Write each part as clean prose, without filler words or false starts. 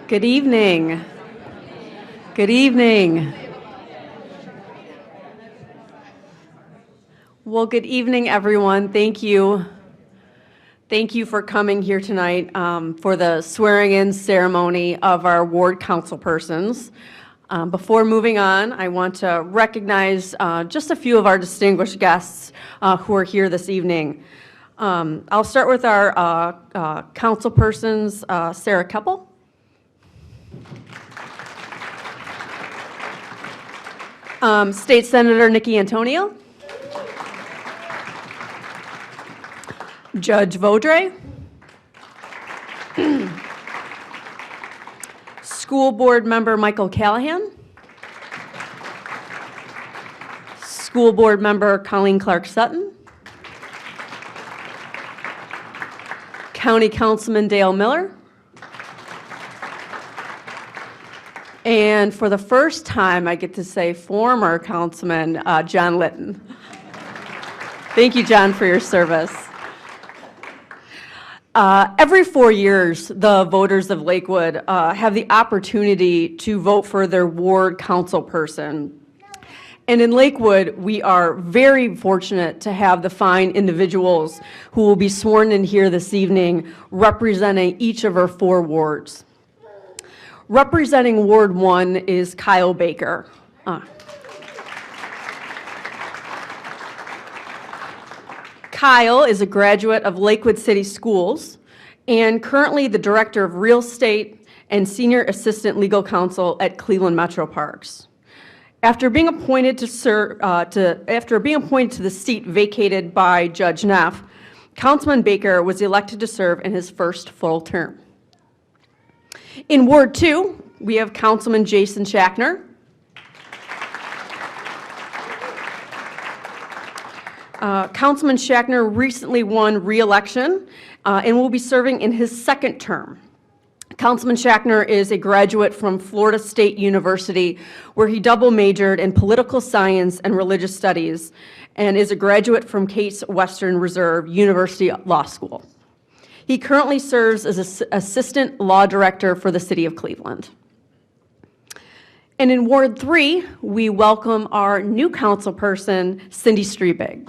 Good evening. Good evening. Well, good evening, everyone. Thank you. Thank you for coming here tonight for the swearing-in ceremony of our ward council persons. Before moving on, I want to recognize just a few of our distinguished guests who are here this evening. I'll start with our council persons, Sarah Keppel. State Senator Nikki Antonio. Judge Vaudreuil. School Board Member Michael Callahan. School Board Member Colleen Clark Sutton. County Councilman Dale Miller. And for the first time, I get to say former Councilman John Litton. Thank you, John, for your service. Every 4 years, the voters of Lakewood have the opportunity to vote for their ward council person. And in Lakewood, we are very fortunate to have the fine individuals who will be sworn in here this evening representing each of our 4 wards. Representing Ward 1 is Kyle Baker. Kyle is a graduate of Lakewood City Schools and currently the Director of Real Estate and Senior Assistant Legal Counsel at Cleveland Metro Parks. After being appointed to the seat vacated by Judge Neff, Councilman Baker was elected to serve in his first full term. In Ward 2, we have Councilman Jason Schackner. Councilman Schackner recently won re-election and will be serving in his second term. Councilman Schackner is a graduate from Florida State University, where he double majored in political science and religious studies, and is a graduate from Case Western Reserve University Law School. He currently serves as Assistant Law Director for the City of Cleveland. And in Ward 3, we welcome our new council person, Cindy Strebig.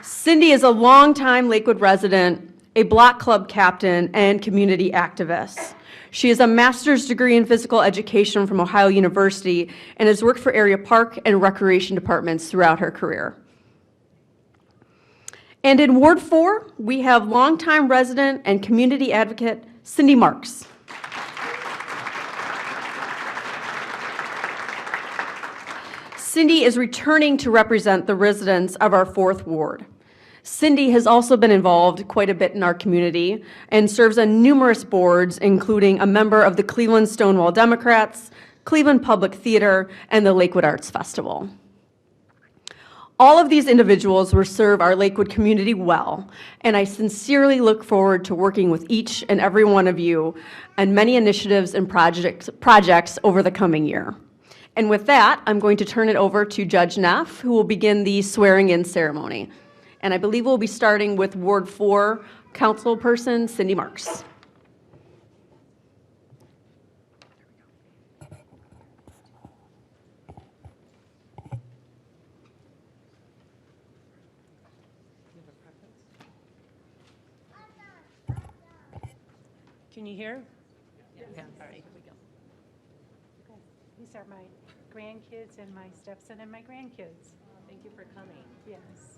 Cindy is a longtime Lakewood resident, a block club captain, and community activist. She has a master's degree in physical education from Ohio University and has worked for area park and recreation departments throughout her career. And in Ward 4, we have longtime resident and community advocate Cindy Marks. Cindy is returning to represent the residents of our 4th ward. Cindy has also been involved quite a bit in our community and serves on numerous boards, including a member of the Cleveland Stonewall Democrats, Cleveland Public Theater, and the Lakewood Arts Festival. All of these individuals will serve our Lakewood community well, and I sincerely look forward to working with each and every one of you on many initiatives and projects over the coming year. And with that, I'm going to turn it over to Judge Neff, who will begin the swearing-in ceremony. And I believe we'll be starting with Ward 4 councilperson Cindy Marks. Can you hear? Yeah. All right, here we go. Okay. These are my grandkids and my stepson and my grandkids. Thank you for coming. Yes.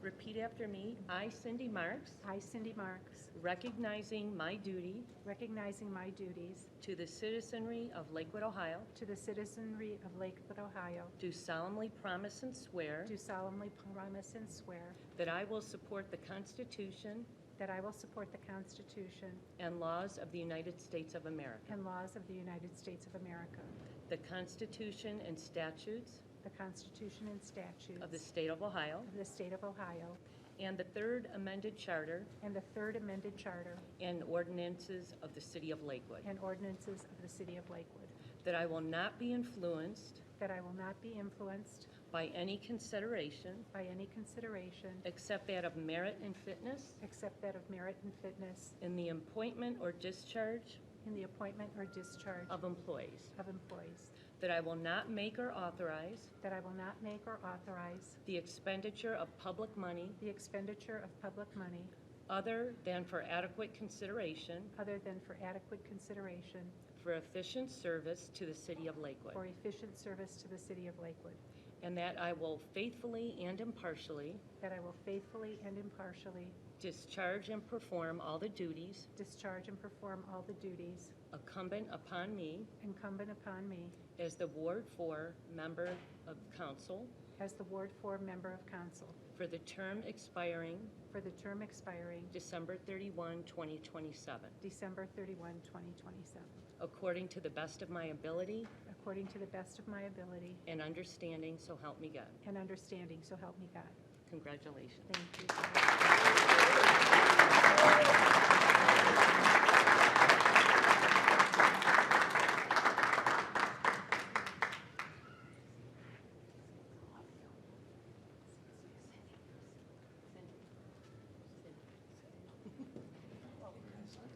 Repeat after me. I, Cindy Marks, I, Cindy Marks, recognizing my duty recognizing my duties to the citizenry of Lakewood, Ohio, to the citizenry of Lakewood, Ohio, do solemnly promise and swear do solemnly promise and swear that I will support the Constitution that I will support the Constitution and laws of the United States of America, and laws of the United States of America, the Constitution and statutes the Constitution and statutes of the State of Ohio, of the State of Ohio, and the Third Amended Charter and the Third Amended Charter and ordinances of the City of Lakewood, and ordinances of the City of Lakewood, that I will not be influenced that I will not be influenced by any consideration except that of merit and fitness except that of merit and fitness in the appointment or discharge in the appointment or discharge of employees, of employees, that I will not make or authorize that I will not make or authorize the expenditure of public money the expenditure of public money other than for adequate consideration other than for adequate consideration for efficient service to the city of Lakewood, for efficient service to the city of Lakewood, and that I will faithfully and impartially that I will faithfully and impartially discharge and perform all the duties discharge and perform all the duties incumbent upon me incumbent upon me as the Ward 4 Member of Council as the Ward 4 Member of Council for the term expiring for the term expiring December 31, 2027, December 31, 2027, according to the best of my ability according to the best of my ability and understanding, so help me God. and understanding, so help me God. Congratulations. Thank you.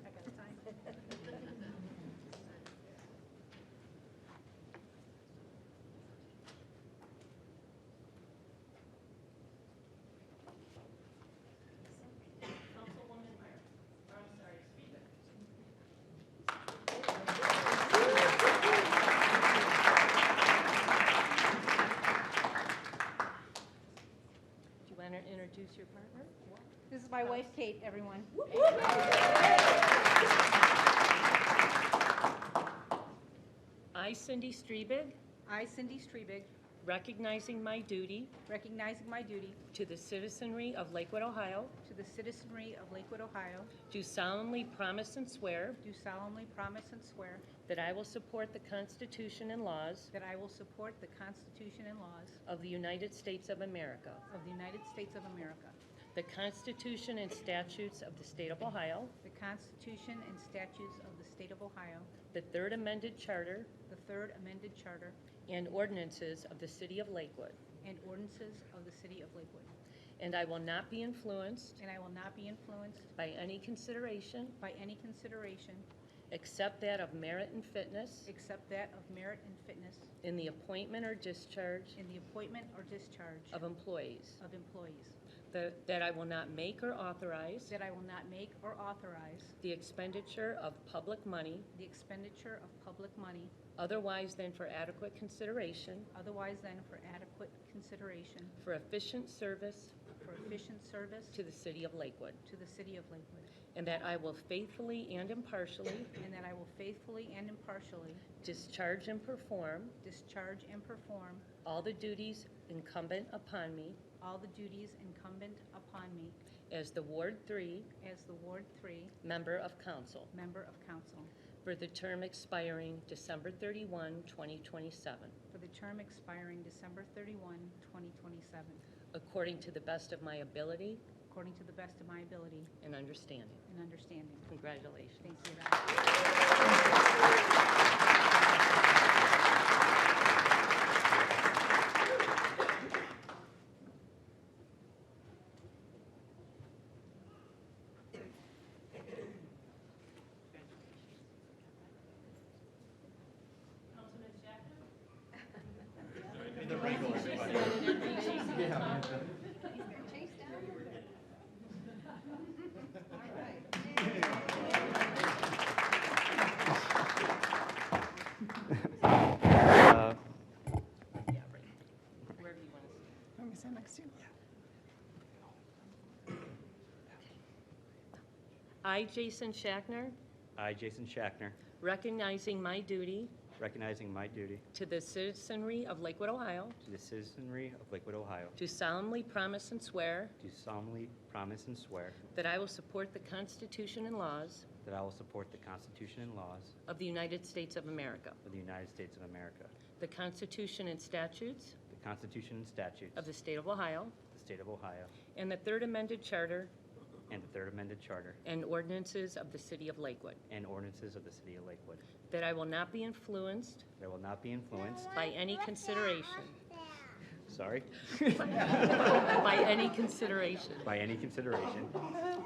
I got time. Do you want to introduce your partner? This is my wife, Kate, everyone. I, Cindy Strebig, I, Cindy Strebig, recognizing my duty recognizing my duty to the citizenry of Lakewood, Ohio, to the citizenry of Lakewood, Ohio, do solemnly promise and swear do solemnly promise and swear that I will support the Constitution and laws that I will support the Constitution and laws of the United States of America, of the United States of America, the Constitution and statutes of the State of Ohio, the Constitution and statutes of the State of Ohio, the Third Amended Charter, the Third Amended Charter, and ordinances of the City of Lakewood, and ordinances of the City of Lakewood. and I will not be influenced And I will not be influenced by any consideration by any consideration except that of merit and fitness except that of merit and fitness in the appointment or discharge in the appointment or discharge of employees, of employees, that I will not make or authorize that I will not make or authorize the expenditure of public money the expenditure of public money otherwise than for adequate consideration otherwise than for adequate consideration for efficient service for efficient service to the City of Lakewood, to the City of Lakewood, and that I will faithfully and impartially and that I will faithfully and impartially discharge and perform discharge and perform all the duties incumbent upon me all the duties incumbent upon me as the Ward 3 as the Ward 3 Member of Council Member of Council for the term expiring December 31, 2027, for the term expiring December 31, 2027, according to the best of my ability according to the best of my ability and understanding. and understanding. Congratulations. Thank you. Yeah, right. Wherever you want to sit. I'm gonna stand next to you. I, Jason Shackner, I, Jason Shackner, recognizing my duty recognizing my duty to the citizenry of Lakewood, Ohio, to the citizenry of Lakewood, Ohio, do solemnly promise and swear do solemnly promise and swear that I will support the Constitution and laws that I will support the Constitution and laws of the United States of America, of the United States of America, the Constitution and statutes the Constitution and statutes of the State of Ohio, the State of Ohio, and the Third Amended Charter and the Third Amended Charter and ordinances of the City of Lakewood, and ordinances of the City of Lakewood, that I will not be influenced that I will not be influenced by any consideration sorry, by any consideration, by any consideration,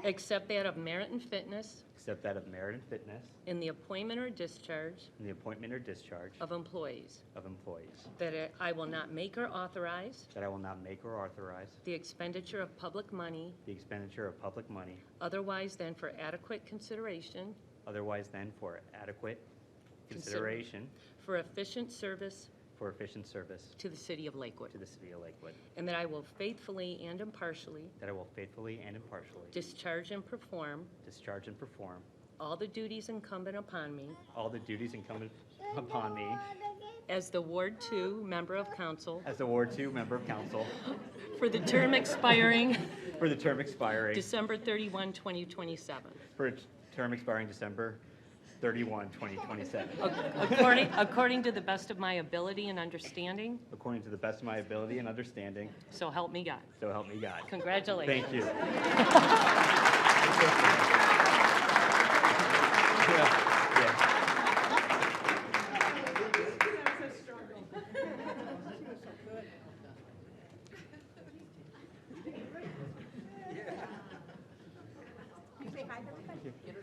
except that of merit and fitness except that of merit and fitness in the appointment or discharge in the appointment or discharge of employees, of employees, that I will not make or authorize that I will not make or authorize the expenditure of public money the expenditure of public money otherwise than for adequate consideration otherwise than for adequate consideration for efficient service for efficient service to the city of Lakewood, to the city of Lakewood, and that I will faithfully and impartially that I will faithfully and impartially discharge and perform discharge and perform all the duties incumbent upon me all the duties incumbent upon me as the Ward 2 Member of Council as the Ward 2 Member of Council for the term expiring for the term expiring December 31, 2027. for a term expiring December 31, 2027, According to the best of my ability and understanding, according to the best of my ability and understanding, so help me God. so help me God. Congratulations. Thank you.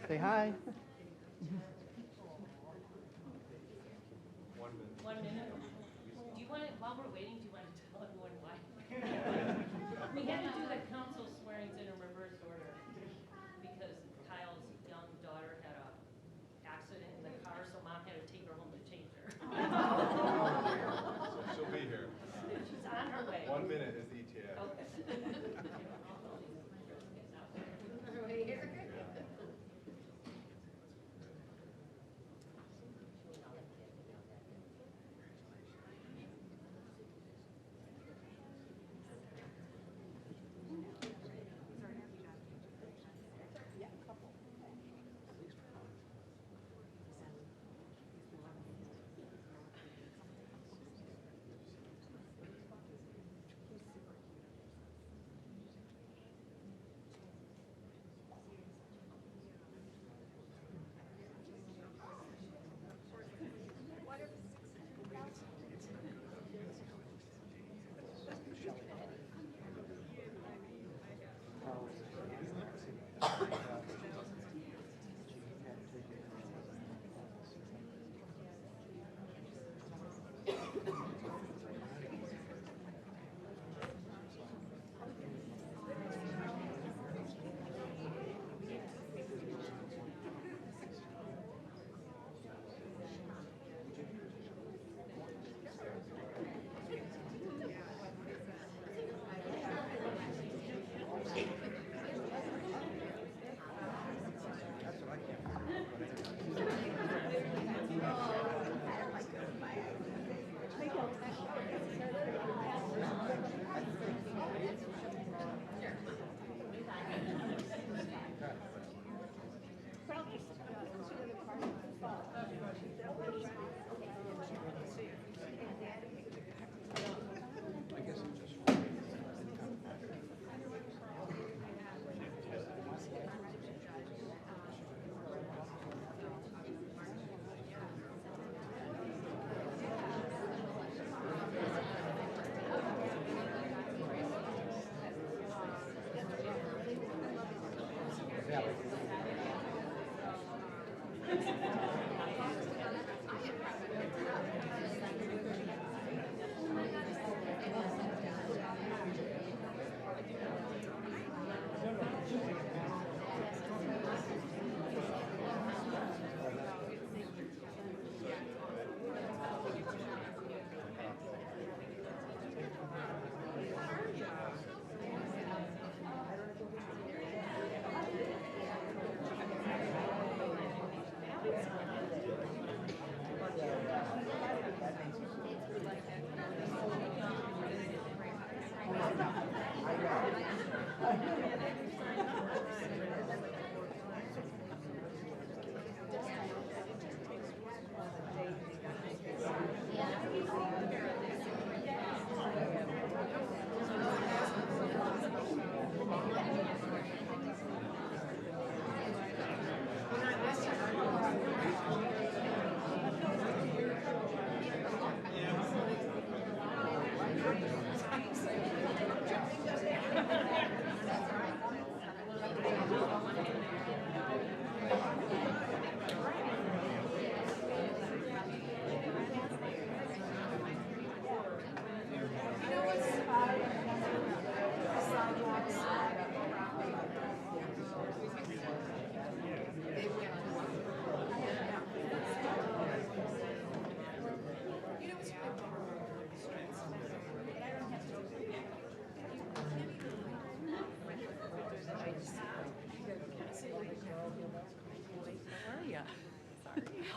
Say hi. 1 minute. Do you want to, while we're waiting, do you want to tell everyone why? We had to do the council swearings in a reverse order because Kyle's young daughter had a accident in the car, so mom had to take her home to change her. She'll be here. She's on her way. 1 minute is the ETA. Okay.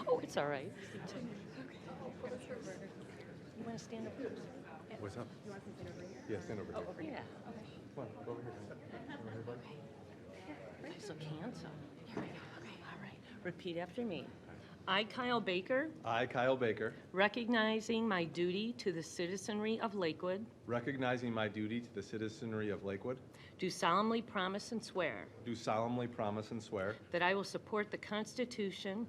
Oh, it's all right. You want to stand up? What's up? Yeah, stand over here. Yeah. Come on, go over here. Over here, buddy. You look handsome. Here we go. Okay. All right. Repeat after me. I, Kyle Baker, I, Kyle Baker, recognizing my duty to the citizenry of Lakewood, recognizing my duty to the citizenry of Lakewood, do solemnly promise and swear do solemnly promise and swear that I will support the Constitution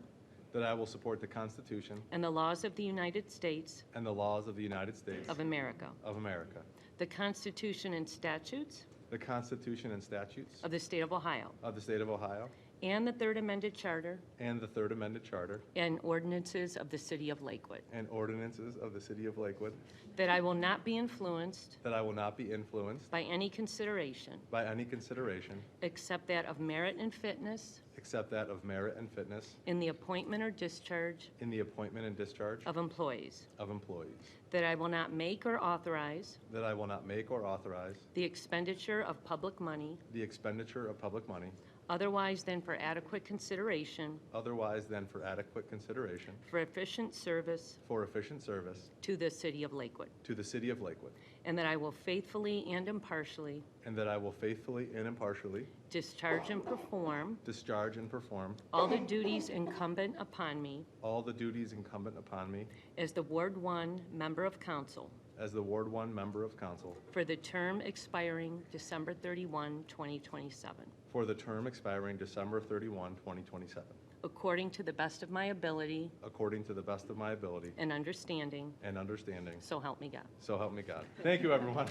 that I will support the Constitution and the laws of the United States and the laws of the United States of America, of America, the Constitution and statutes the Constitution and statutes of the State of Ohio, of the State of Ohio, and the Third Amended Charter and the Third Amended Charter and ordinances of the City of Lakewood, and ordinances of the City of Lakewood, that I will not be influenced that I will not be influenced by any consideration by any consideration except that of merit and fitness except that of merit and fitness in the appointment or discharge in the appointment and discharge of employees, of employees, that I will not make or authorize that I will not make or authorize the expenditure of public money the expenditure of public money otherwise than for adequate consideration otherwise than for adequate consideration for efficient service for efficient service to the City of Lakewood, to the City of Lakewood, and that I will faithfully and impartially and that I will faithfully and impartially discharge and perform discharge and perform all the duties incumbent upon me all the duties incumbent upon me as the Ward 1 Member of Council as the Ward 1 Member of Council for the term expiring December 31, 2027, for the term expiring December 31, 2027, according to the best of my ability according to the best of my ability and understanding, and understanding. so help me God. So help me God. Thank you, everyone.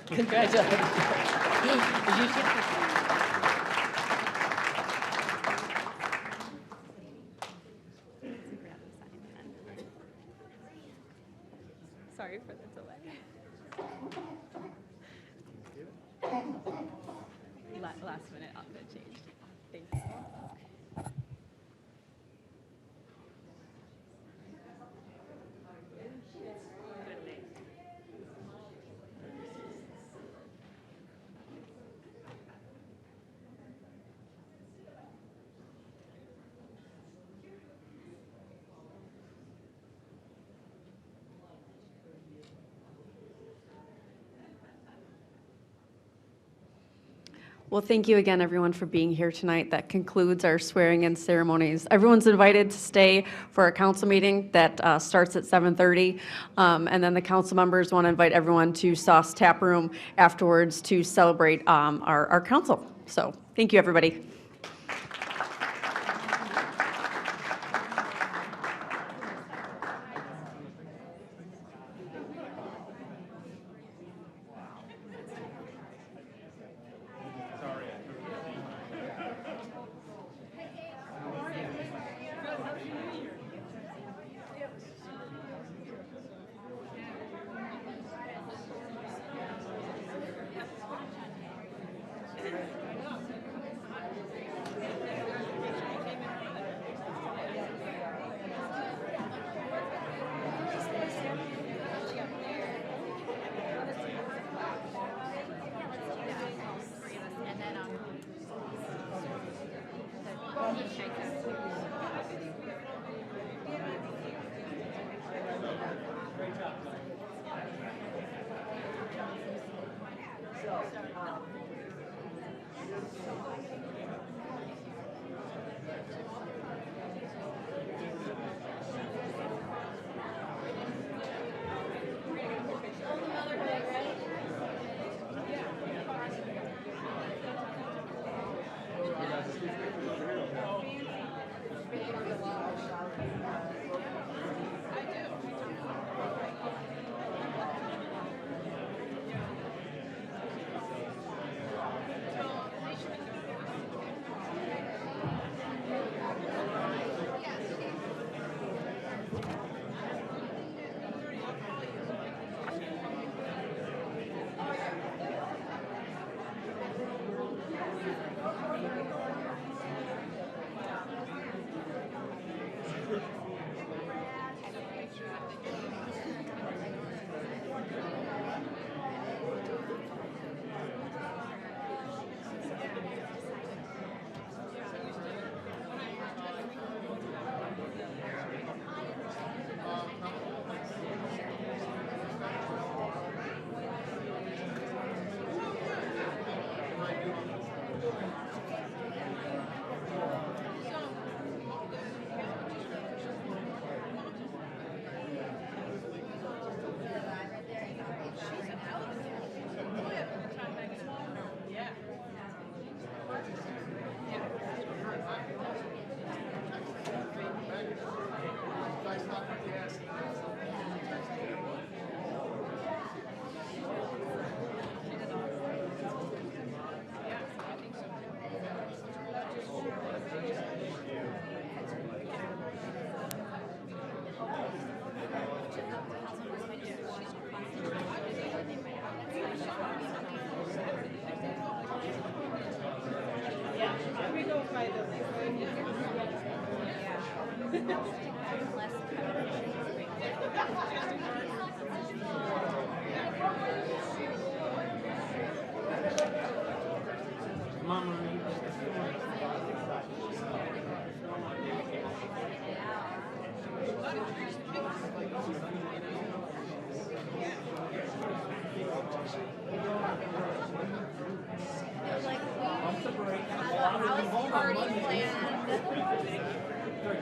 Sorry for the delay. Last minute outfit change. Thank you. Well, thank you again, everyone, for being here tonight. That concludes our swearing-in ceremonies. Everyone's invited to stay for a council meeting that starts at 7:30. And then the council members want to invite everyone to Sauce Tap Room afterwards to celebrate our council. So thank you, everybody.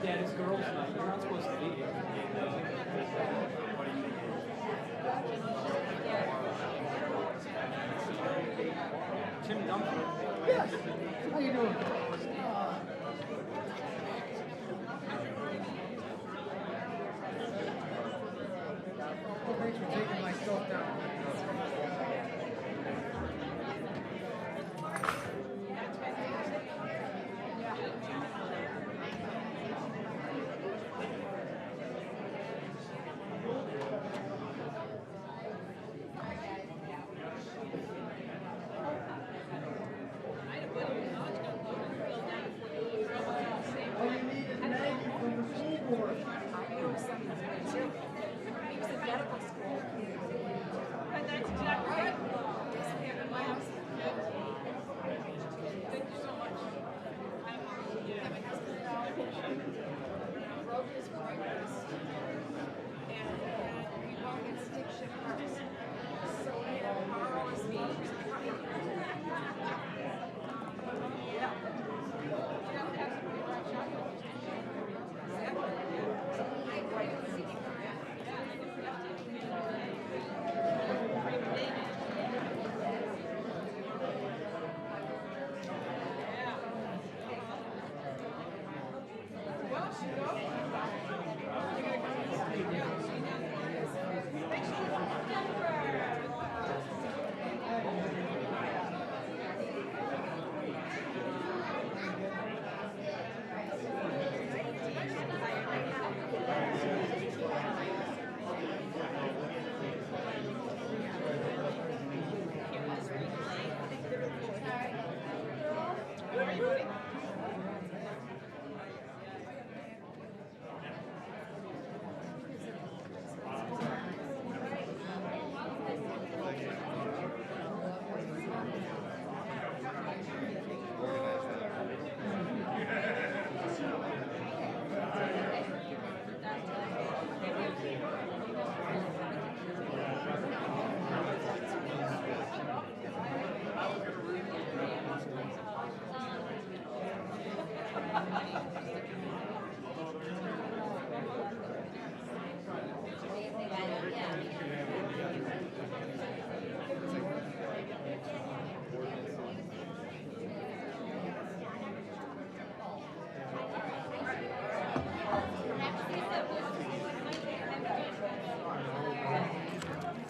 Daddy's girls night. You're not supposed to be here. Tim Duncan. Yes. How you doing? Thanks for taking my stuff down.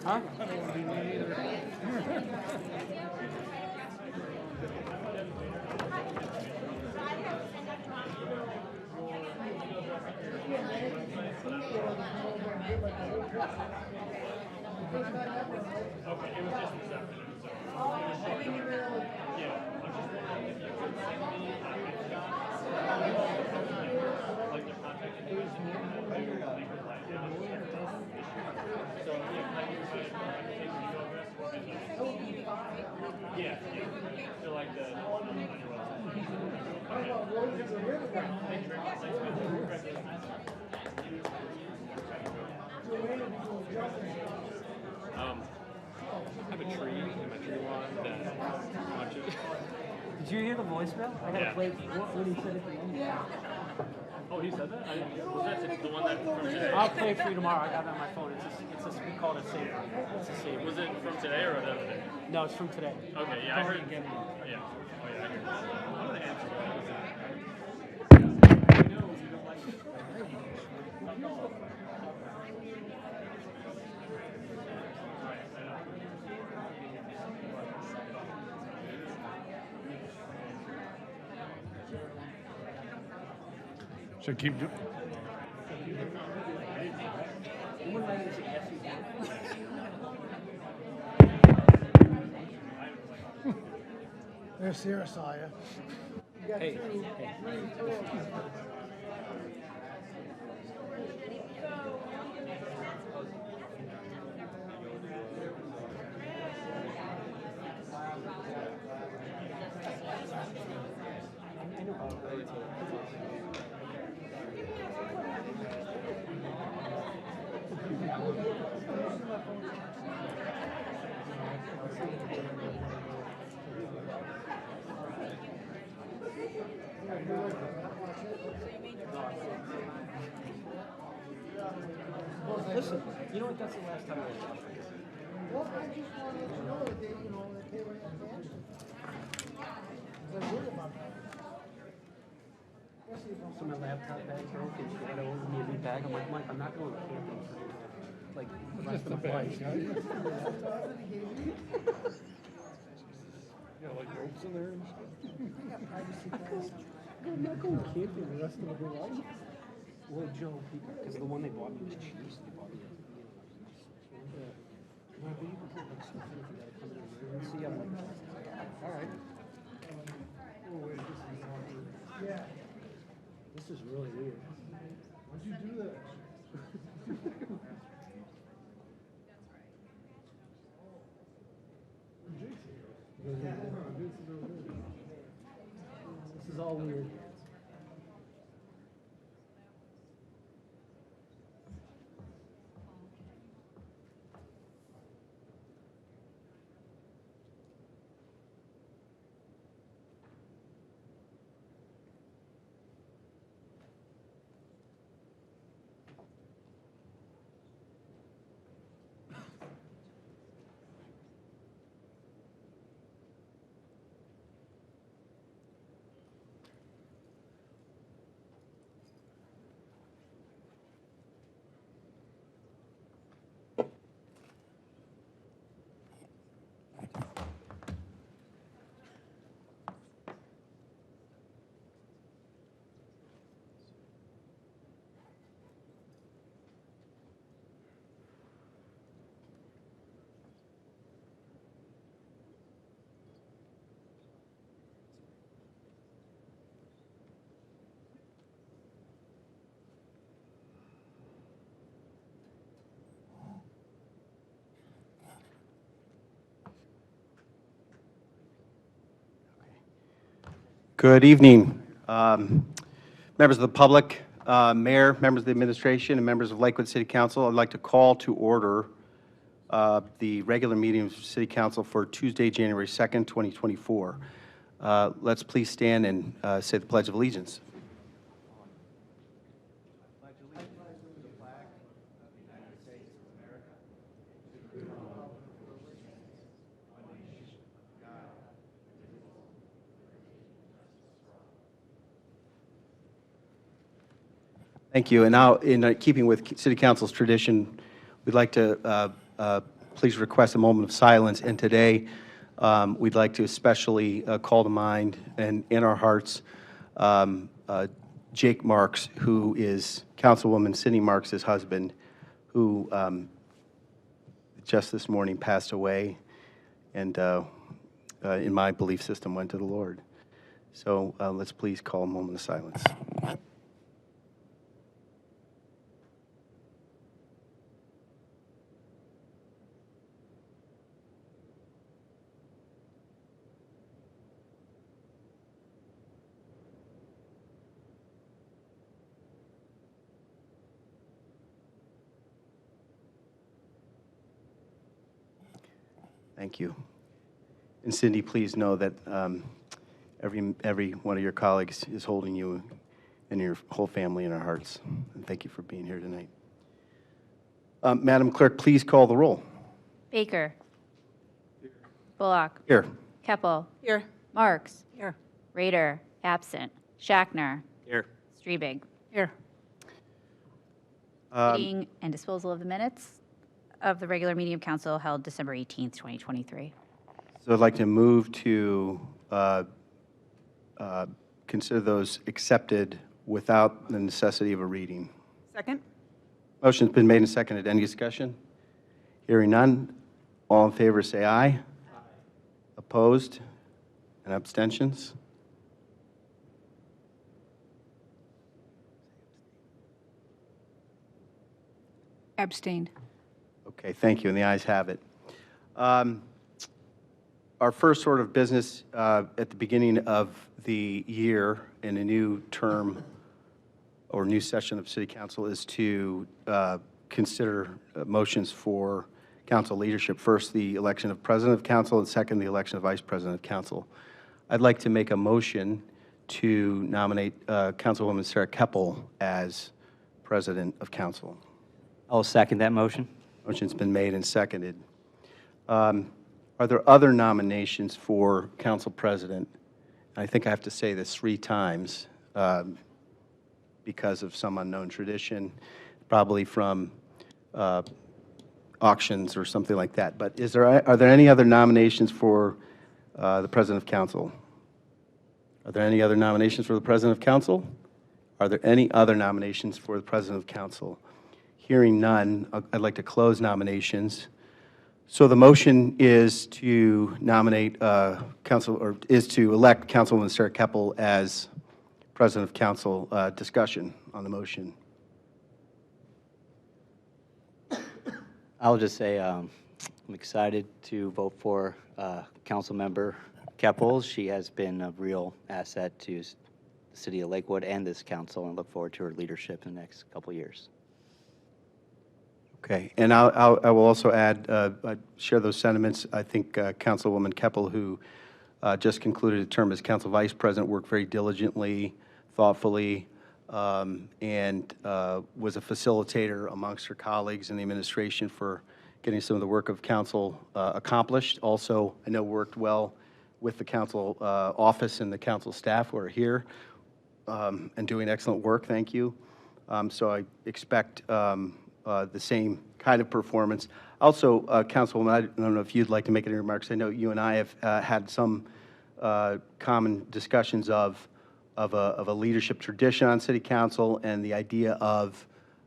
Huh? I have a tree in my tree lawn that much of. Did you hear the voicemail? I had to play what he said at the end. Oh, he said that? Was that the one that from today? I'll play it for you tomorrow. I got it on my phone. We call it a saver. It's a saver. Was it from today or the other day? No, it's from today. Okay, yeah, I heard. Again. Yeah. Oh, yeah, I heard. What are the answers? Should keep doing. There's Sarah saw you. Hey, listen, you know what, that's the last time I was out there. So my laptop bag broke and she had to order me a new bag. I'm like, Mike, I'm not going camping for like the rest of my life. Yeah, like ropes in there and stuff. I'm not going camping the rest of my life. Well, Joe, because the one they bought me was cheap, so they bought me a, well, but you can put like stuff in if you gotta come to an emergency. I'm like, all right. Oh, wait, this is awkward. Yeah. This is really weird. Why'd you do that? This is all weird. Good evening, members of the public, mayor, members of the administration, and members of Lakewood City Council. I'd like to call to order the regular meeting of City Council for Tuesday, January 2nd, 2024. Let's please stand and say the Pledge of Allegiance. Thank you. And now, in keeping with City Council's tradition, we'd like to please request a moment of silence. And today, we'd like to especially call to mind and in our hearts Jake Marks, who is Councilwoman Cindy Marks' husband, who just this morning passed away and, in my belief system, went to the Lord. So let's please call a moment of silence. Thank you. And Cindy, please know that every one of your colleagues is holding you and your whole family in our hearts. And thank you for being here tonight. Madam Clerk, please call the roll. Baker. Bullock. Here. Keppel. Here. Marks. Here. Rader. Absent. Schachner. Here. Strebig. Here. Reading and disposal of the minutes of the regular meeting of council held December 18th, 2023. So I'd like to move to consider those accepted without the necessity of a reading. Second? Motion's been made and seconded. Any discussion? Hearing none. All in favor say aye. Opposed? And abstentions? Abstained. Okay, thank you, and the ayes have it. Our first sort of business at the beginning of the year in a new term or new session of City Council is to consider motions for council leadership. First, the election of President of Council, and second, the election of Vice President of Council. I'd like to make a motion to nominate Councilwoman Sarah Keppel as President of Council. I'll second that motion. Motion's been made and seconded. Are there other nominations for Council President? I think I have to say this 3 times because of some unknown tradition, probably from auctions or something like that. But are there any other nominations for the President of Council? Are there any other nominations for the President of Council? Are there any other nominations for the President of Council? Hearing none, I'd like to close nominations. So the motion is to nominate is to elect Councilwoman Sarah Keppel as President of Council. Discussion on the motion. I'll just say I'm excited to vote for Council Member Keppel. She has been a real asset to the City of Lakewood and this council, and look forward to her leadership in the next couple of years. Okay, and I will also add, I share those sentiments. I think Councilwoman Keppel, who just concluded a term as Council Vice President, worked very diligently, thoughtfully, and was a facilitator amongst her colleagues in the administration for getting some of the work of Council accomplished. Also, I know worked well with the Council office and the Council staff who are here and doing excellent work. Thank you. So I expect the same kind of performance. Also, Councilwoman, I don't know if you'd like to make any remarks. I know you and I have had some common discussions of a leadership tradition on City Council and the idea of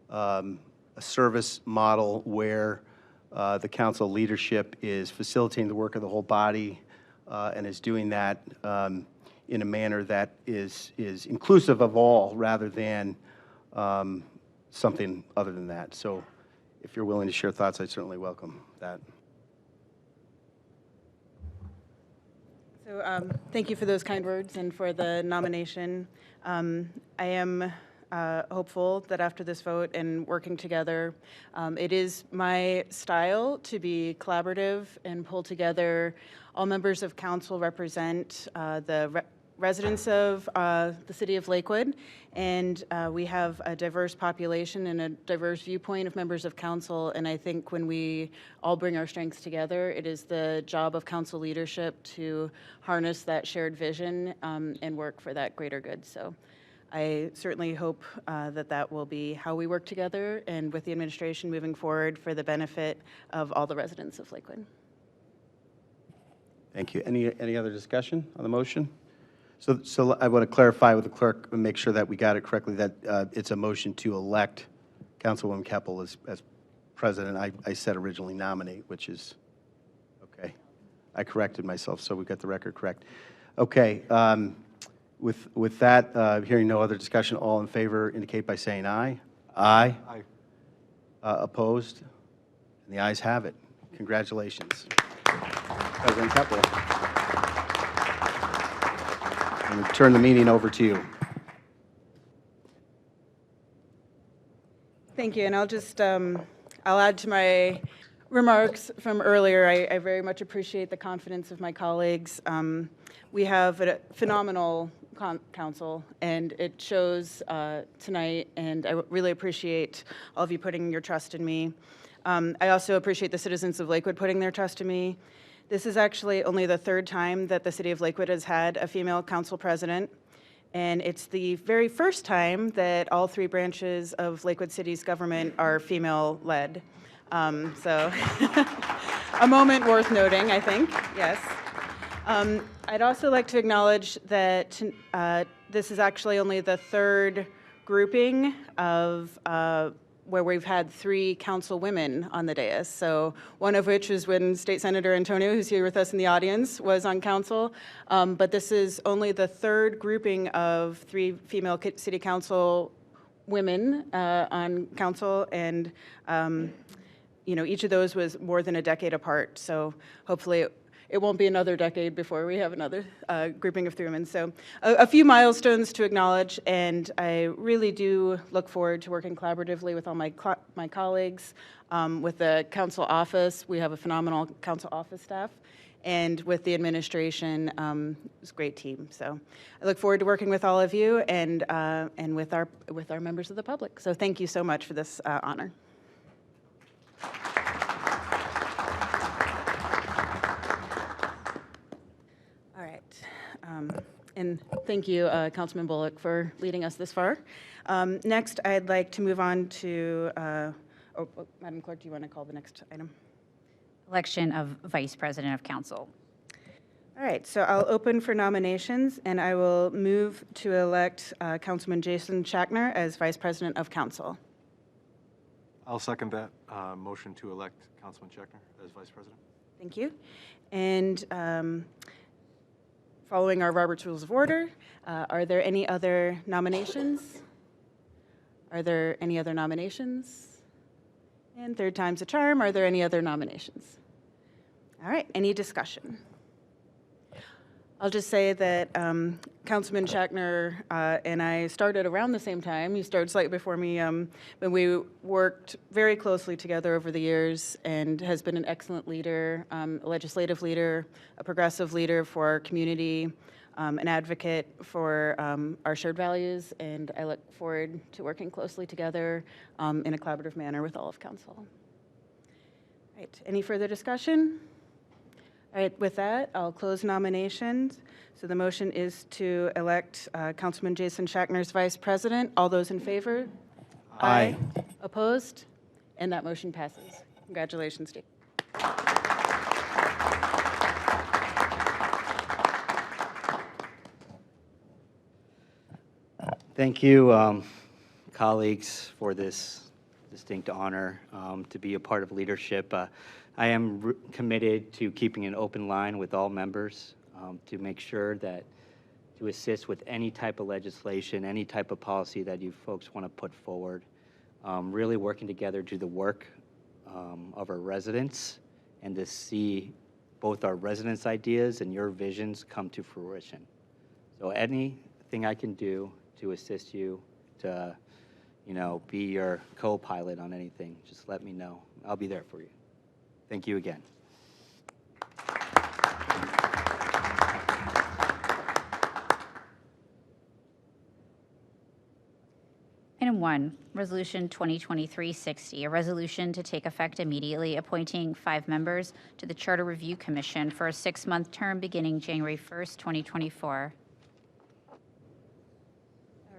a service model where the council leadership is facilitating the work of the whole body and is doing that in a manner that is inclusive of all rather than something other than that. So if you're willing to share thoughts, I certainly welcome that. So thank you for those kind words and for the nomination. I am hopeful that after this vote and working together, it is my style to be collaborative and pull together. All members of council represent the residents of the City of Lakewood, and we have a diverse population and a diverse viewpoint of members of council, and I think when we all bring our strengths together, it is the job of council leadership to harness that shared vision and work for that greater good. So I certainly hope that will be how we work together and with the administration moving forward for the benefit of all the residents of Lakewood. Thank you. Any other discussion on the motion? So I want to clarify with the clerk and make sure that we got it correctly, that it's a motion to elect Councilwoman Keppel as president. I said originally nominate, which is, okay. I corrected myself, so we got the record correct. Okay, with that, hearing no other discussion, all in favor indicate by saying aye. Aye. Aye. Opposed? And the ayes have it. Congratulations, President Keppel. And turn the meeting over to you. Thank you, and I'll just, I'll add to my remarks from earlier. I very much appreciate the confidence of my colleagues. We have a phenomenal council, and it shows tonight, and I really appreciate all of you putting your trust in me. I also appreciate the citizens of Lakewood putting their trust in me. This is actually only the 3rd time that the City of Lakewood has had a female council president, and it's the very first time that all 3 branches of Lakewood City's government are female-led. So a moment worth noting, I think, yes. I'd also like to acknowledge that this is actually only the 3rd grouping of where we've had 3 council women on the dais. So one of which is when State Senator Antonio, who's here with us in the audience, was on council. But this is only the 3rd grouping of 3 female city council women on council, and each of those was more than a decade apart. So hopefully it won't be another decade before we have another grouping of three women. So a few milestones to acknowledge, and I really do look forward to working collaboratively with all my colleagues, with the council office. We have a phenomenal council office staff, and with the administration. It's a great team. So I look forward to working with all of you and with our members of the public. So thank you so much for this honor. All right. And thank you, Councilman Bullock, for leading us this far. Next, I'd like to move on to, Madam Clerk, do you want to call the next item? Election of Vice President of Council. All right, so I'll open for nominations, and I will move to elect Councilman Jason Schackner as Vice President of Council. I'll second that motion to elect Councilman Scheckner as Vice President. Thank you. And following our Robert's Rules of Order, are there any other nominations? Are there any other nominations? And third time's a charm, are there any other nominations? All right, any discussion? I'll just say that Councilman Schackner and I started around the same time. You started slightly before me, but we worked very closely together over the years, and has been an excellent leader, a legislative leader, a progressive leader for our community, an advocate for our shared values, and I look forward to working closely together in a collaborative manner with all of council. All right, any further discussion? All right, with that, I'll close nominations. So the motion is to elect Councilman Jason Schackner as Vice President. All those in favor? Aye. Opposed? And that motion passes. Congratulations, Steve. Thank you, colleagues, for this distinct honor to be a part of leadership. I am committed to keeping an open line with all members to make sure that to assist with any type of legislation, any type of policy that you folks want to put forward, really working together to do the work of our residents and to see both our residents' ideas and your visions come to fruition. So anything I can do to assist you to, be your co-pilot on anything, just let me know. I'll be there for you. Thank you again. Item 1, Resolution 2023-60, a resolution to take effect immediately appointing 5 members to the Charter Review Commission for a 6-month term beginning January 1st, 2024. All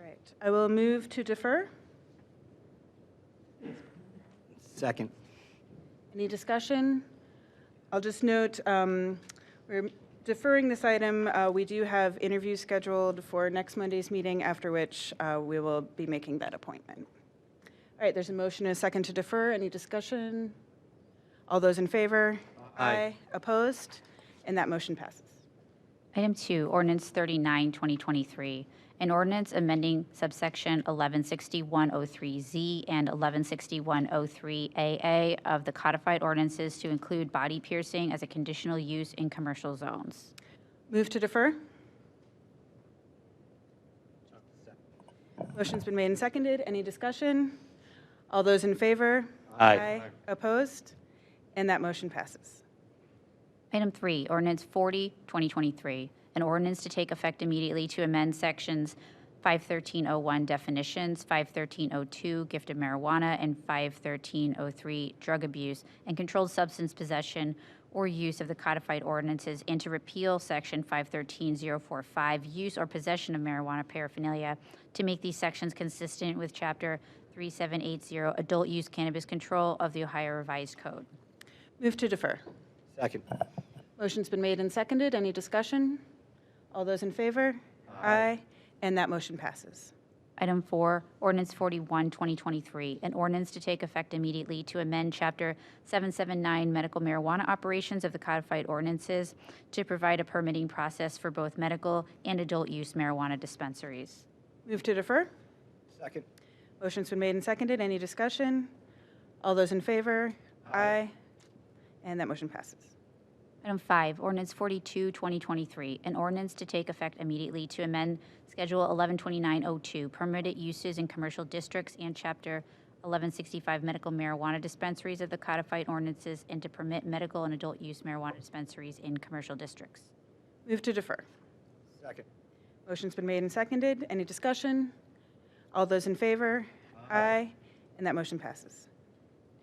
right, I will move to defer. Second. Any discussion? I'll just note we're deferring this item. We do have interviews scheduled for next Monday's meeting, after which we will be making that appointment. All right, there's a motion and a second to defer. Any discussion? All those in favor? Aye. Opposed? And that motion passes. Item 2, Ordinance 39, 2023, an ordinance amending subsection 116103Z and 116103AA of the codified ordinances to include body piercing as a conditional use in commercial zones. Move to defer. Motion's been made and seconded. Any discussion? All those in favor? Aye. Opposed? And that motion passes. Item 3, Ordinance 40, 2023, an ordinance to take effect immediately to amend sections 51301 definitions, 51302 gift of marijuana, and 51303 drug abuse and controlled substance possession or use of the codified ordinances, and to repeal section 513045 use or possession of marijuana paraphernalia, to make these sections consistent with chapter 3780 adult use cannabis control of the Ohio Revised Code. Move to defer. Second. Motion's been made and seconded. Any discussion? All those in favor? Aye. And that motion passes. Item 4, Ordinance 41, 2023, an ordinance to take effect immediately to amend Chapter 779 medical marijuana operations of the codified ordinances to provide a permitting process for both medical and adult use marijuana dispensaries. Move to defer. Second. Motion's been made and seconded. Any discussion? All those in favor? Aye. And that motion passes. Item 5, Ordinance 42, 2023, an ordinance to take effect immediately to amend Schedule 112902, permitted uses in commercial districts, and Chapter 1165 medical marijuana dispensaries of the codified ordinances, and to permit medical and adult use marijuana dispensaries in commercial districts. Move to defer. Second. Motion's been made and seconded. Any discussion? All those in favor? Aye. And that motion passes.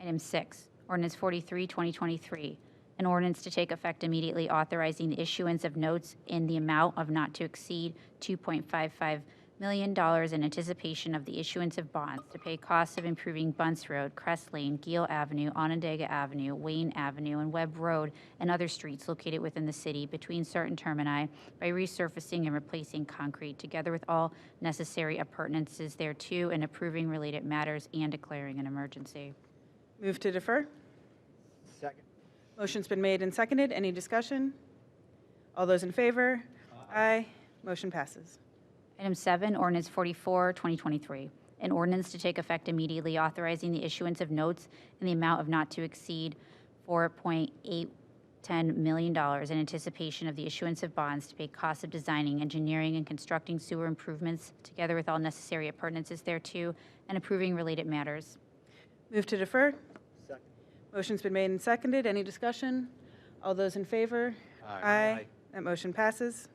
Item 6, Ordinance 43, 2023, an ordinance to take effect immediately authorizing the issuance of notes in the amount of not to exceed $2.55 million in anticipation of the issuance of bonds to pay costs of improving Bunce Road, Crest Lane, Gill Avenue, Onondaga Avenue, Wayne Avenue, and Webb Road, and other streets located within the city between certain termini by resurfacing and replacing concrete, together with all necessary appurtenances thereto, and approving related matters and declaring an emergency. Move to defer. Second. Motion's been made and seconded. Any discussion? All those in favor? Aye. Motion passes. Item 7, Ordinance 44, 2023, an ordinance to take effect immediately authorizing the issuance of notes in the amount of not to exceed $4.810 million in anticipation of the issuance of bonds to pay costs of designing, engineering, and constructing sewer improvements, together with all necessary appurtenances thereto, and approving related matters. Move to defer. Second. Motion's been made and seconded. Any discussion? All those in favor? Aye. That motion passes.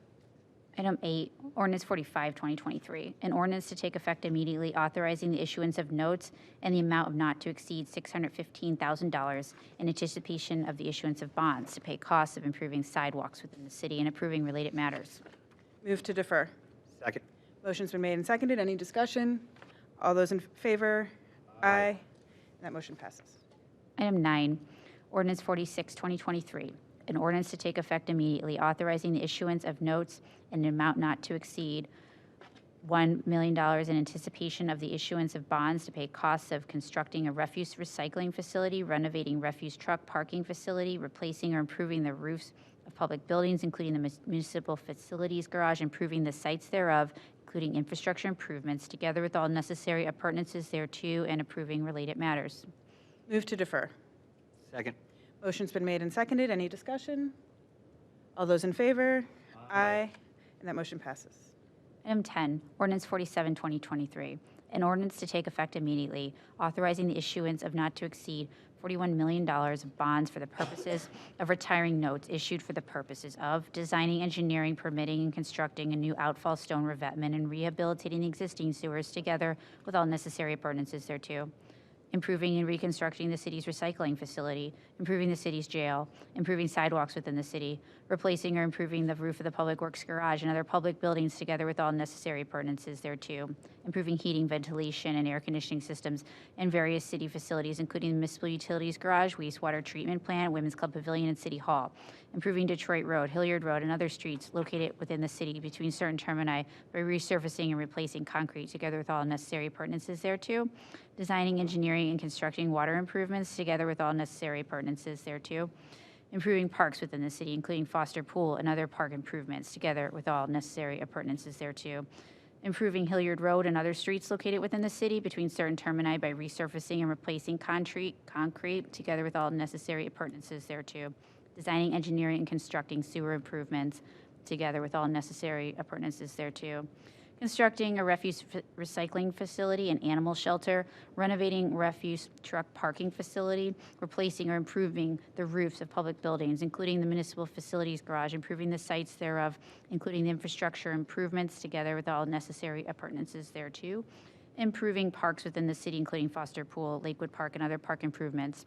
Item 8, Ordinance 45, 2023, an ordinance to take effect immediately authorizing the issuance of notes in the amount of not to exceed $615,000 in anticipation of the issuance of bonds to pay costs of improving sidewalks within the city and approving related matters. Move to defer. Second. Motion's been made and seconded. Any discussion? All those in favor? Aye. That motion passes. Item 9, Ordinance 46, 2023, an ordinance to take effect immediately authorizing the issuance of notes in an amount not to exceed $1 million in anticipation of the issuance of bonds to pay costs of constructing a refuse recycling facility, renovating refuse truck parking facility, replacing or improving the roofs of public buildings, including the municipal facilities garage, improving the sites thereof, including infrastructure improvements, together with all necessary appurtenances thereto, and approving related matters. Move to defer. Second. Motion's been made and seconded. Any discussion? All those in favor? Aye. And that motion passes. Item 10, Ordinance 47, 2023, an ordinance to take effect immediately, authorizing the issuance of not to exceed $41 million of bonds for the purposes of retiring notes issued for the purposes of designing, engineering, permitting, and constructing a new outfall stone revetment and rehabilitating the existing sewers, together with all necessary appurtenances thereto, improving and reconstructing the city's recycling facility, improving the city's jail, improving sidewalks within the city, replacing or improving the roof of the Public Works garage and other public buildings, together with all necessary appurtenances thereto, improving heating, ventilation, and air conditioning systems in various city facilities, including the municipal utilities garage, wastewater treatment plant, Women's Club Pavilion, and City Hall, improving Detroit Road, Hilliard Road, and other streets located within the city between certain termini by resurfacing and replacing concrete, together with all necessary appurtenances thereto, designing, engineering, and constructing water improvements, together with all necessary appurtenances thereto, improving parks within the city, including Foster Pool and other park improvements, together with all necessary appurtenances thereto, improving Hilliard Road and other streets located within the city between certain termini by resurfacing and replacing concrete, together with all necessary appurtenances thereto, designing, engineering, and constructing sewer improvements, together with all necessary appurtenances thereto, constructing a refuse recycling facility and animal shelter, renovating refuse truck parking facility, replacing or improving the roofs of public buildings, including the municipal facilities garage, improving the sites thereof, including the infrastructure improvements, together with all necessary appurtenances thereto, improving parks within the city, including Foster Pool, Lakewood Park, and other park improvements,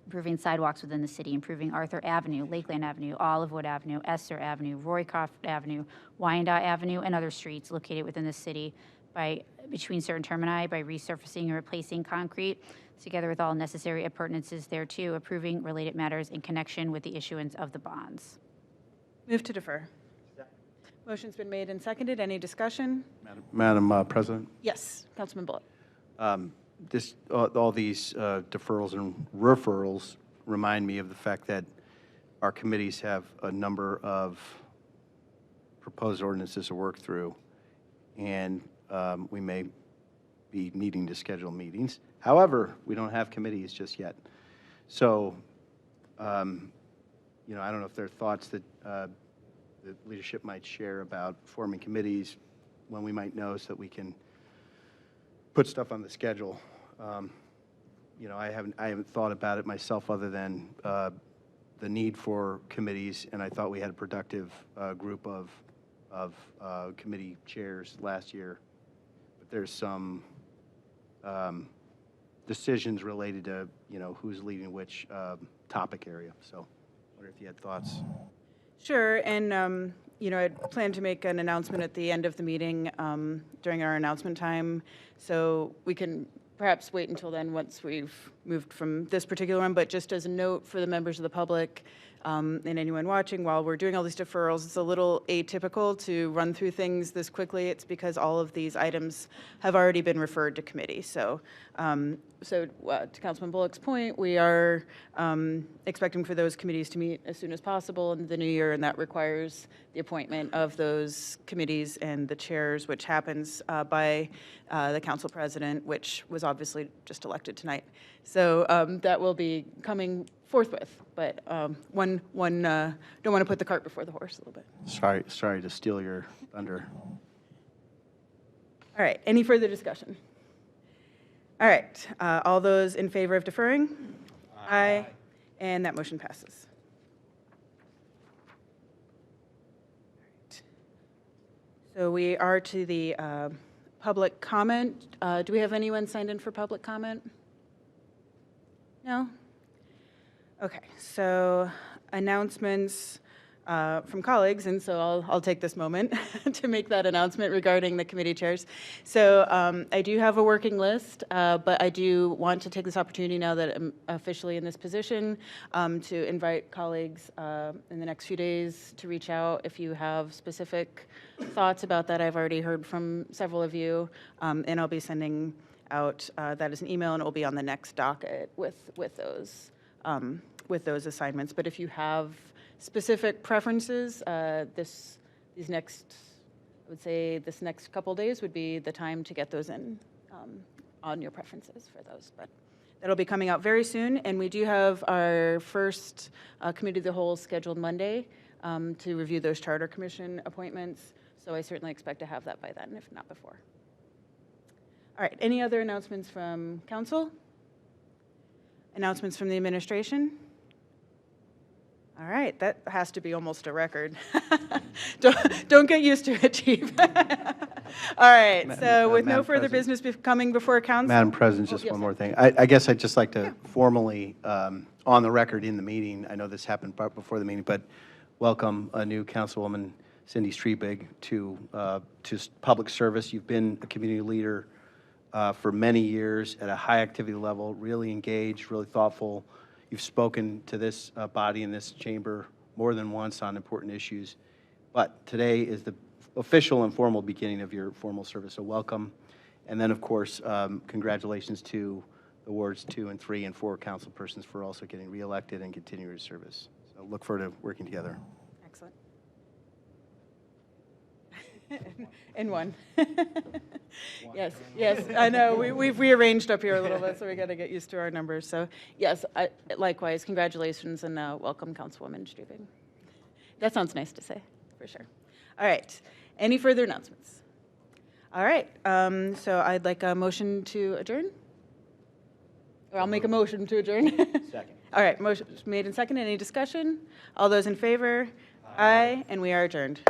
improving sidewalks within the city, improving Arthur Avenue, Lakeland Avenue, Olivewood Avenue, Esther Avenue, Roycroft Avenue, Wyandotte Avenue, and other streets located within the city by between certain termini by resurfacing and replacing concrete, together with all necessary appurtenances thereto, approving related matters in connection with the issuance of the bonds. Move to defer. Motion's been made and seconded. Any discussion? Madam President? Yes, Councilman Bullock. All these deferrals and referrals remind me of the fact that our committees have a number of proposed ordinances to work through, and we may be needing to schedule meetings. However, we don't have committees just yet. So, you know, I don't know if there are thoughts that the leadership might share about forming committees when we might know so that we can put stuff on the schedule. You know, I haven't thought about it myself other than the need for committees, and I thought we had a productive group of committee chairs last year. But there's some decisions related to, you know, who's leading which topic area. So I wonder if you had thoughts. Sure, and, you know, I plan to make an announcement at the end of the meeting during our announcement time, so we can perhaps wait until then once we've moved from this particular one, but just as a note for the members of the public and anyone watching, while we're doing all these deferrals, it's a little atypical to run through things this quickly. It's because all of these items have already been referred to committee. So, to Councilman Bullock's point, we are expecting for those committees to meet as soon as possible in the new year, and that requires the appointment of those committees and the chairs, which happens by the council president, which was obviously just elected tonight. So that will be coming forthwith, but don't want to put the cart before the horse a little bit. Sorry to steal your thunder. All right, any further discussion? All right, all those in favor of deferring? Aye. And that motion passes. All right. So we are to the public comment. Do we have anyone signed in for public comment? No? Okay, so announcements from colleagues, and so I'll take this moment to make that announcement regarding the committee chairs. So I do have a working list, but I do want to take this opportunity now that I'm officially in this position to invite colleagues in the next few days to reach out if you have specific thoughts about that. I've already heard from several of you, and I'll be sending out that as an email, and it will be on the next docket with those assignments. But if you have specific preferences, this next couple days would be the time to get those in on your preferences for those. But that'll be coming out very soon, and we do have our first committee of the whole scheduled Monday to review those charter commission appointments. So I certainly expect to have that by then, if not before. All right, any other announcements from council? Announcements from the administration? All right, that has to be almost a record. Don't get used to it, Chief. All right, so with no further business coming before council. Madam President, just one more thing. I guess I'd just like to formally, on the record in the meeting, I know this happened before the meeting, but welcome a new Councilwoman Cindy Striebeck to public service. You've been a community leader for many years at a high activity level, really engaged, really thoughtful. You've spoken to this body in this chamber more than once on important issues, but today is the official and formal beginning of your formal service, so welcome. And then, of course, congratulations to the wards 2 and 3 and 4 council persons for also getting reelected and continuing service. So look forward to working together. Excellent. And one. Yes, I know. We've rearranged up here a little bit, so we got to get used to our numbers. So yes, likewise, congratulations and welcome, Councilwoman Striebeck. That sounds nice to say, for sure. All right, any further announcements? All right, so I'd like a motion to adjourn. Or I'll make a motion to adjourn. Second. All right, motion made and seconded. Any discussion? All those in favor? Aye, and we are adjourned.